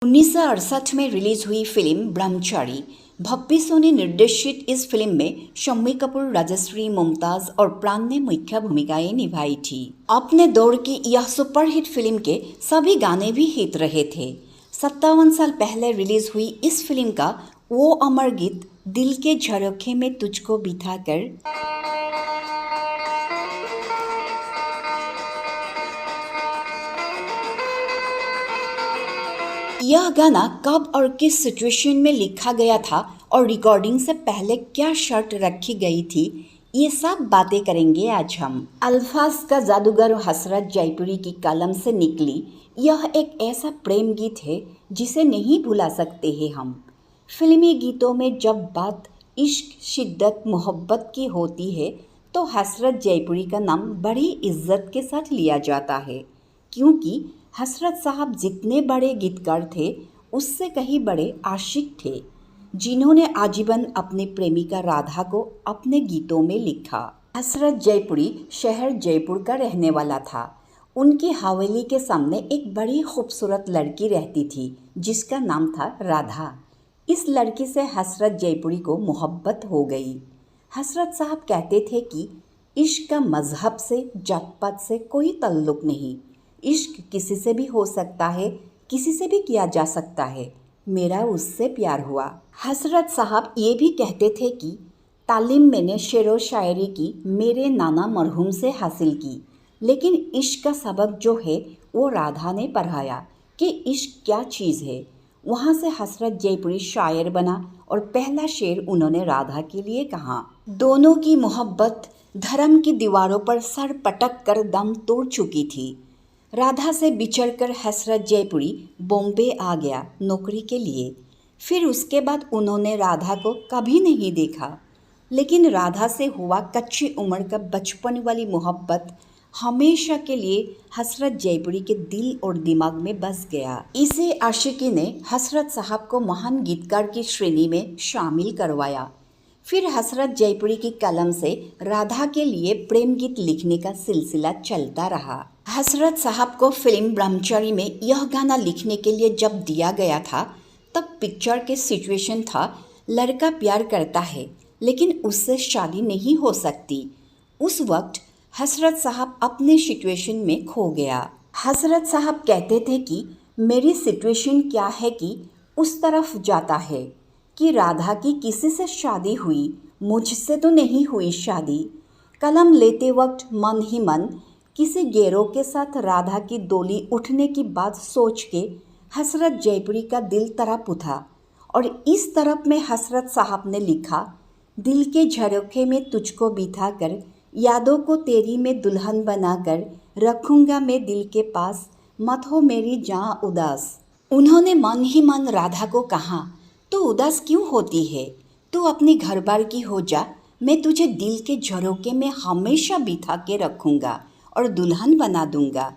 1968 में रिलीज हुई फिल्म ब्रह्मचारी भप्पी सोनी निर्देशित इस फिल्म में शम्मी कपूर, राजश्री, मुमताज और प्राण ने मुख्य भूमिकाएं निभाई थी। अपने दौर की यह सुपरहिट फिल्म के सभी गाने भी हिट रहे थे। 57 साल पहले रिलीज हुई इस फिल्म का वो अमर गीत दिल के झरोखे में तुझको बिठा कर यह गाना कब और किस सिचुएशन में लिखा गया था और रिकॉर्डिंग से पहले क्या शर्त रखी गई थी, ये सब बातें करेंगे आज हम। अल्फाज का जादूगर हसरत जयपुरी की कलम से निकली यह एक ऐसा प्रेम गीत है जिसे नहीं भुला सकते हैं हम। फिल्मी गीतों में जब बात इश्क, शिद्दत, मोहब्बत की होती है तो हसरत जयपुरी का नाम बड़ी इज्जत के साथ लिया जाता है, क्योंकि हसरत साहब जितने बड़े गीतकार थे उससे कहीं बड़े आशिक थे, जिन्होंने आजीवन अपनी प्रेमिका राधा को अपने गीतों में लिखा। हसरत जयपुरी शहर जयपुर का रहने वाला था। उनकी हवेली के सामने एक बड़ी खूबसूरत लड़की रहती थी जिसका नाम था राधा। इस लड़की से हसरत जयपुरी को मोहब्बत हो गई। हसरत साहब कहते थे कि इश्क का मजहब से, जात पात से कोई ताल्लुक नहीं। इश्क किसी से भी हो सकता है, किसी से भी किया जा सकता है। मेरा उससे प्यार हुआ। हसरत साहब ये भी कहते थे कि तालीम मैंने शेरो शायरी की मेरे नाना मरहूम से हासिल की, लेकिन इश्क का सबक जो है वो राधा ने पढ़ाया कि इश्क क्या चीज़ है। वहाँ से हसरत जयपुरी शायर बना और पहला शेर उन्होंने राधा के लिए कहा। दोनों की मोहब्बत धर्म की दीवारों पर सर पटक कर दम तोड़ चुकी थी। राधा से बिछड़कर हसरत जयपुरी बॉम्बे आ गया नौकरी के लिए। फिर उसके बाद उन्होंने राधा को कभी नहीं देखा, लेकिन राधा से हुआ कच्ची उम्र का बचपन वाली मोहब्बत हमेशा के लिए हसरत जयपुरी के दिल और दिमाग में बस गया। इसे आशिकी ने हसरत साहब को महान गीतकार की श्रेणी में शामिल करवाया। फिर हसरत जयपुरी की कलम से राधा के लिए प्रेम गीत लिखने का सिलसिला चलता रहा। हसरत साहब को फिल्म ब्रह्मचारी में यह गाना लिखने के लिए जब दिया गया था तब पिक्चर के सिचुएशन था, लड़का प्यार करता है लेकिन उससे शादी नहीं हो सकती। उस वक्त हसरत साहब अपने सिचुएशन में खो गया। हसरत साहब कहते थे कि मेरी सिचुएशन क्या है कि उस तरफ जाता है कि राधा की किसी से शादी हुई, मुझसे तो नहीं हुई शादी। कलम लेते वक्त मन ही मन किसी गैरों के साथ राधा की डोली उठने की बात सोच के हसरत जयपुरी का दिल तड़प उठा और इस तरफ में हसरत साहब ने लिखा, दिल के झरोखे में तुझको बिठा कर, यादों को तेरी में दुल्हन बनाकर रखूँगा मैं दिल के पास, मत हो मेरी जान उदास। उन्होंने मन ही मन राधा को कहा, तू उदास क्यों होती है, तू अपनी घर बार की हो जा, मैं तुझे दिल के झरोखे में हमेशा बिठा के रखूँगा और दुल्हन बना दूंगा।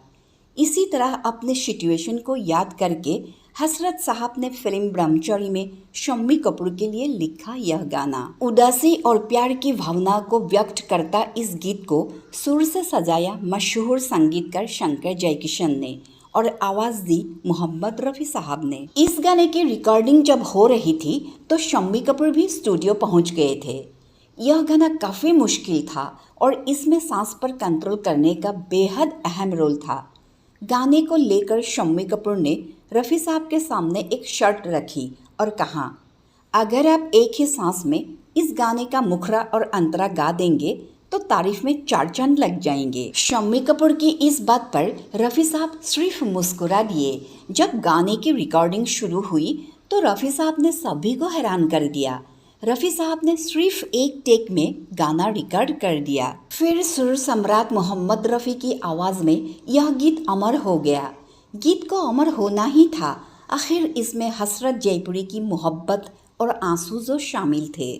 इसी तरह अपने सिचुएशन को याद करके हसरत साहब ने फिल्म ब्रह्मचारी में शम्मी कपूर के लिए लिखा यह गाना। उदासी और प्यार की भावना को व्यक्त करता इस गीत को सुर से सजाया मशहूर संगीतकार शंकर जयकिशन ने और आवाज़ दी मोहम्मद रफ़ी साहब ने। इस गाने की रिकॉर्डिंग जब हो रही थी तो शम्मी कपूर भी स्टूडियो पहुंच गए थे। यह गाना काफ़ी मुश्किल था और इसमें सांस पर कंट्रोल करने का बेहद अहम रोल था। गाने को लेकर शम्मी कपूर ने रफ़ी साहब के सामने एक शर्त रखी और कहा, अगर आप एक ही सांस में इस गाने का मुखरा और अंतरा गा देंगे तो तारीफ में 4 चांद लग जाएंगे। शम्मी कपूर की इस बात पर रफ़ी साहब सिर्फ मुस्कुरा दिए। जब गाने की रिकॉर्डिंग शुरू हुई तो रफ़ी साहब ने सभी को हैरान कर दिया। रफ़ी साहब ने सिर्फ एक टेक में गाना रिकॉर्ड कर दिया। फिर सुर सम्राट मोहम्मद रफ़ी की आवाज़ में यह गीत अमर हो गया। गीत को अमर होना ही था। आखिर इसमें हसरत जयपुरी की मोहब्बत और आंसू जो शामिल थे।